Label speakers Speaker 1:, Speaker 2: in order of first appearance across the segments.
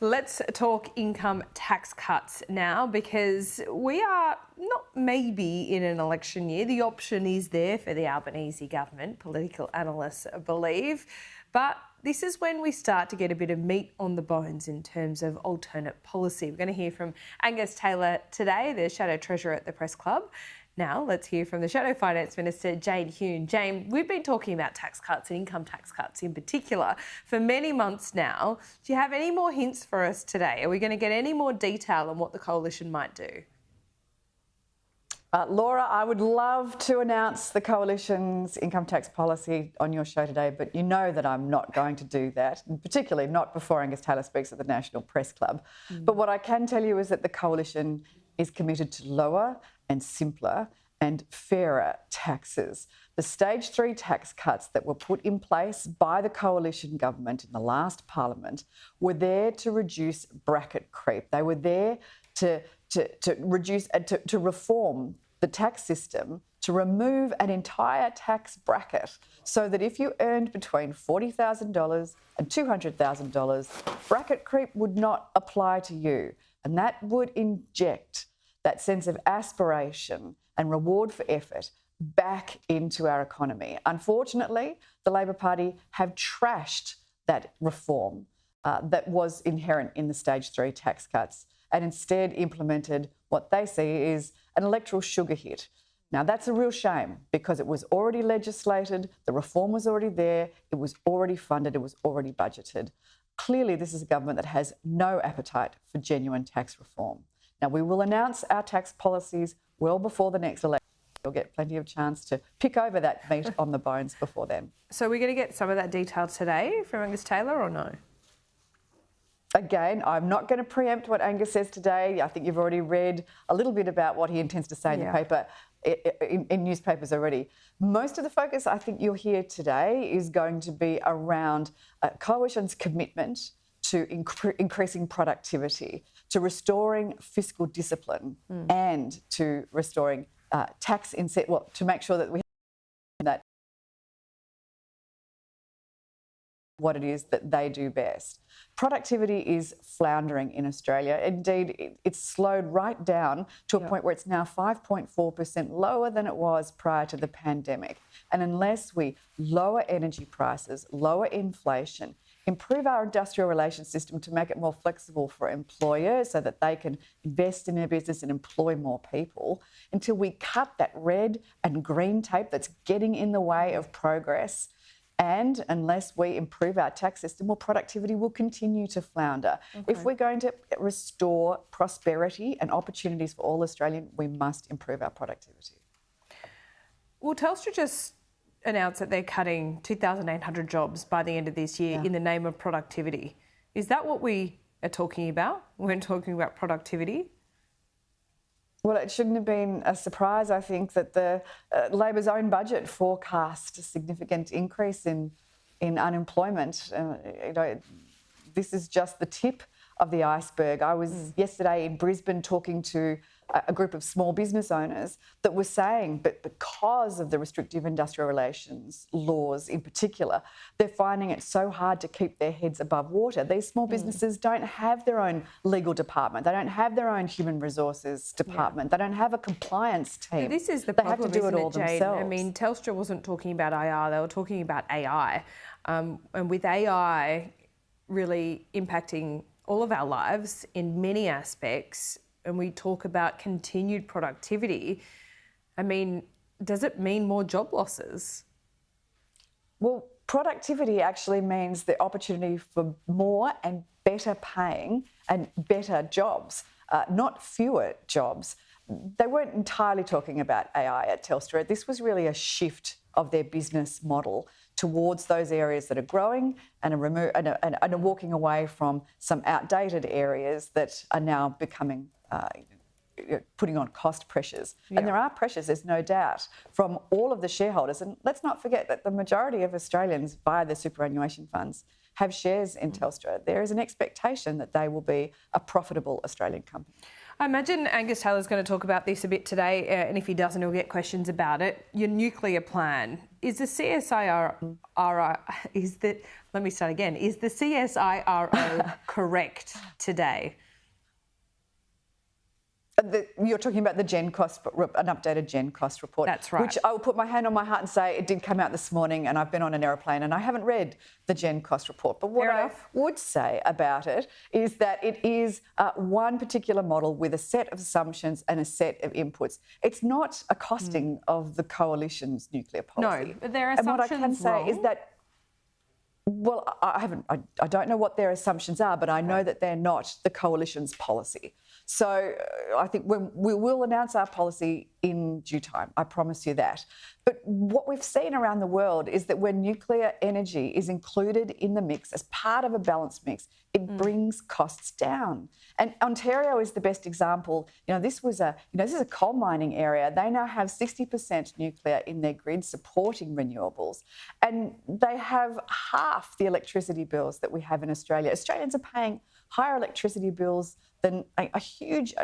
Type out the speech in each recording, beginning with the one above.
Speaker 1: Let's talk income tax cuts now, because we are not maybe in an election year. The option is there for the Albanese government, political analysts believe. But this is when we start to get a bit of meat on the bones in terms of alternate policy. We're going to hear from Angus Taylor today, the Shadow Treasurer at the Press Club. Now, let's hear from the Shadow Finance Minister Jane Hume. Jane, we've been talking about tax cuts and income tax cuts in particular for many months now. Do you have any more hints for us today? Are we going to get any more detail on what the coalition might do?
Speaker 2: Laura, I would love to announce the coalition's income tax policy on your show today, but you know that I'm not going to do that, and particularly not before Angus Taylor speaks at the National Press Club. But what I can tell you is that the coalition is committed to lower and simpler and fairer taxes. The stage 3 tax cuts that were put in place by the coalition government in the last parliament were there to reduce bracket creep. They were there to reduce and to reform the tax system, to remove an entire tax bracket so that if you earned between $40,000 and $200,000, bracket creep would not apply to you. And that would inject that sense of aspiration and reward for effort back into our economy. Unfortunately, the Labor Party have trashed that reform that was inherent in the stage 3 tax cuts and instead implemented what they see is an electoral sugar hit. Now, that's a real shame because it was already legislated, the reform was already there, it was already funded, it was already budgeted. Clearly, this is a government that has no appetite for genuine tax reform. Now, we will announce our tax policies well before the next election. You'll get plenty of chance to pick over that meat on the bones before then.
Speaker 1: So we're going to get some of that detail today from Angus Taylor or no?
Speaker 2: Again, I'm not going to preempt what Angus says today. I think you've already read a little bit about what he intends to say in the paper, in newspapers already. Most of the focus I think you'll hear today is going to be around coalition's commitment to increasing productivity, to restoring fiscal discipline and to restoring tax to make sure that we have that what it is that they do best. Productivity is floundering in Australia. Indeed, it's slowed right down to a point where it's now 5.4% lower than it was prior to the pandemic. And unless we lower energy prices, lower inflation, improve our industrial relations system to make it more flexible for employers so that they can invest in their business and employ more people, until we cut that red and green tape that's getting in the way of progress, and unless we improve our tax system, well, productivity will continue to flounder. Okay. If we're going to restore prosperity and opportunities for all Australians, we must improve our productivity.
Speaker 1: Well, Telstra just announced that they're cutting 2,800 jobs by the end of this year in the name of productivity. Is that what we are talking about when talking about productivity?
Speaker 2: Well, it shouldn't have been a surprise, I think, that the Labor's own budget forecast a significant increase in unemployment. This is just the tip of the iceberg. I was yesterday in Brisbane talking to a group of small business owners that were saying that because of the restrictive industrial relations laws in particular, they're finding it so hard to keep their heads above water. These small businesses don't have their own legal department. They don't have their own human resources department. They don't have a compliance team.
Speaker 1: This is the
Speaker 2: problem,
Speaker 1: they have to do it all themselves. I mean, Telstra wasn't talking about IR, they were talking about AI. And with AI really impacting all of our lives in many aspects, and we talk about continued productivity, I mean, does it mean more job losses?
Speaker 2: Well, productivity actually means the opportunity for more and better paying and better jobs, not fewer jobs. They weren't entirely talking about AI at Telstra. This was really a shift of their business model towards those areas that are growing and are walking away from some outdated areas that are now becoming putting on cost pressures. And there are pressures, there's no doubt, from all of the shareholders. And let's not forget that the majority of Australians via their superannuation funds have shares in Telstra. There is an expectation that they will be a profitable Australian company.
Speaker 1: I imagine Angus Taylor's going to talk about this a bit today, and if he doesn't, he'll get questions about it. Your nuclear plan, is the CSIRO, let me start again, is the CSIRO correct today?
Speaker 2: You're talking about the an updated Gen Cost report.
Speaker 1: That's right.
Speaker 2: Which I will put my hand on my heart and say it did come out this morning, and I've been on an aeroplane and I haven't read the Gen Cost report. But what I would say about it is that it is one particular model with a set of assumptions and a set of inputs. It's not a costing of the coalition's nuclear policy.
Speaker 1: No, but their assumptions
Speaker 2: and what I can say
Speaker 1: wrong.
Speaker 2: is that, well, I don't know what their assumptions are, but I know that they're not the coalition's policy. So I think we will announce our policy in due time, I promise you that. But what we've seen around the world is that when nuclear energy is included in the mix as part of a balanced mix, it brings costs down. And Ontario is the best example. This is a coal mining area. They now have 60% nuclear in their grid supporting renewables, and they have half the electricity bills that we have in Australia. Australians are paying higher electricity bills than a huge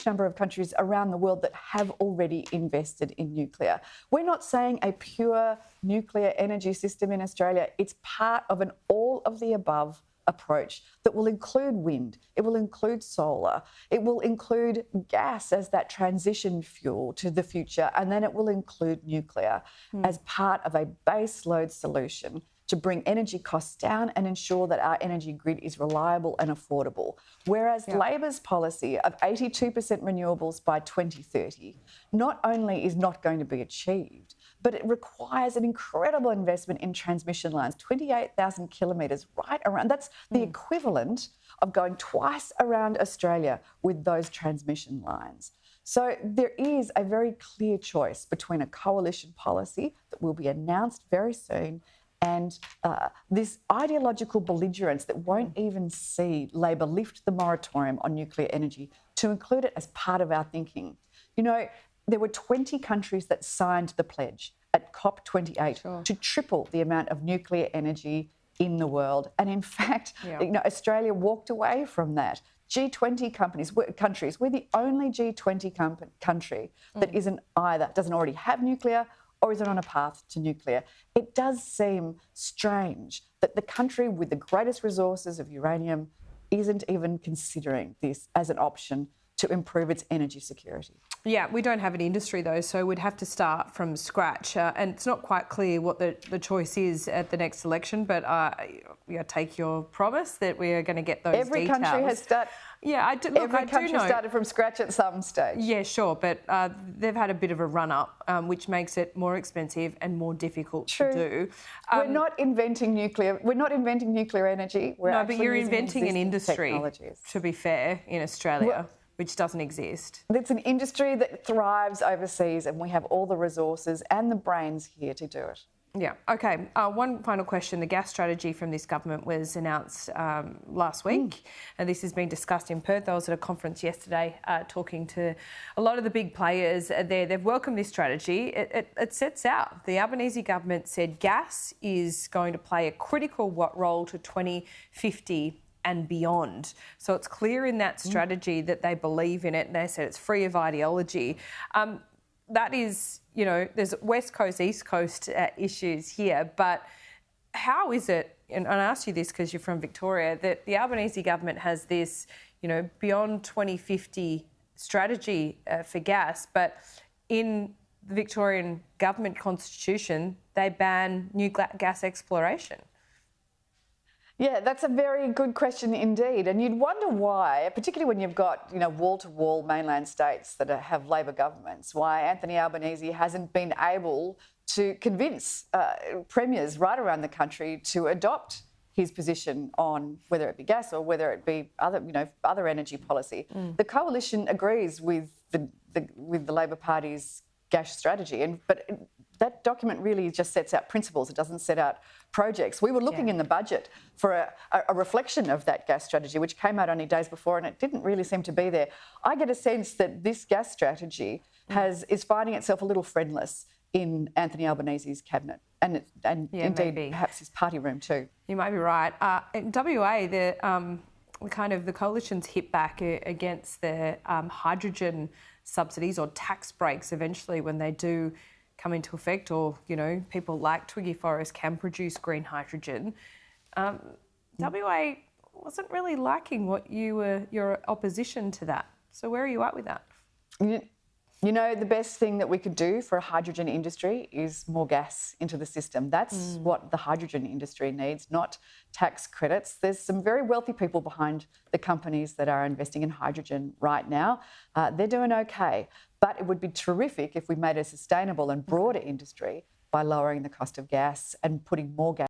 Speaker 2: number of countries around the world that have already invested in nuclear. We're not saying a pure nuclear energy system in Australia. It's part of an all-of-the-above approach that will include wind, it will include solar, it will include gas as that transition fuel to the future, and then it will include nuclear as part of a base load solution to bring energy costs down and ensure that our energy grid is reliable and affordable. Whereas Labor's policy of 82% renewables by 2030 not only is not going to be achieved, but it requires an incredible investment in transmission lines, 28,000 kilometres right around. That's the equivalent of going twice around Australia with those transmission lines. So there is a very clear choice between a coalition policy that will be announced very soon and this ideological belligerence that won't even see Labor lift the moratorium on nuclear energy to include it as part of our thinking. There were 20 countries that signed the pledge at COP28 to triple the amount of nuclear energy in the world. And in fact, Australia walked away from that. G20 countries, we're the only G20 country that doesn't already have nuclear or is it on a path to nuclear. It does seem strange that the country with the greatest resources of uranium isn't even considering this as an option to improve its energy security.
Speaker 1: Yeah, we don't have an industry though, so we'd have to start from scratch. And it's not quite clear what the choice is at the next election, but take your promise that we are going to get those details.
Speaker 2: Every country has started.
Speaker 1: Yeah,
Speaker 2: every country started from scratch at some stage.
Speaker 1: Yeah, sure, but they've had a bit of a run-up, which makes it more expensive and more difficult to do.
Speaker 2: We're not inventing nuclear. We're not inventing nuclear energy.
Speaker 1: But you're inventing an industry, to be fair, in Australia. Which doesn't exist.
Speaker 2: It's an industry that thrives overseas, and we have all the resources and the brains here to do it.
Speaker 1: Yeah, OK. One final question. The gas strategy from this government was announced last week, and this has been discussed in Perth. I was at a conference yesterday talking to a lot of the big players there. They've welcomed this strategy. It sets out, the Albanese government said gas is going to play a critical role to 2050 and beyond. So it's clear in that strategy that they believe in it, and they said it's free of ideology. That is, there's West Coast, East Coast issues here, but how is it, and I ask you this because you're from Victoria, that the Albanese government has this, beyond 2050 strategy for gas, but in the Victorian government constitution, they ban new gas exploration?
Speaker 2: Yeah, that's a very good question indeed. And you'd wonder why, particularly when you've got, wall-to-wall mainland states that have Labor governments, why Anthony Albanese hasn't been able to convince premiers right around the country to adopt his position on whether it be gas or whether it be other energy policy. The coalition agrees with the Labor Party's gas strategy, but that document really just sets out principles. It doesn't set out projects. We were looking in the budget for a reflection of that gas strategy, which came out only days before, and it didn't really seem to be there. I get a sense that this gas strategy is finding itself a little friendless in Anthony Albanese's cabinet, and indeed maybe perhaps his party room too.
Speaker 1: You might be right. In WA, the coalition's hit back against the hydrogen subsidies or tax breaks eventually when they do come into effect, or, you know, people like Twiggy Forrest can produce green hydrogen, WA wasn't really liking your opposition to that. So where are you at with that?
Speaker 2: You know, the best thing that we could do for a hydrogen industry is more gas into the system. That's what the hydrogen industry needs, not tax credits. There's some very wealthy people behind the companies that are investing in hydrogen right now. They're doing okay. But it would be terrific if we made a sustainable and broader industry by lowering the cost of gas and putting more gas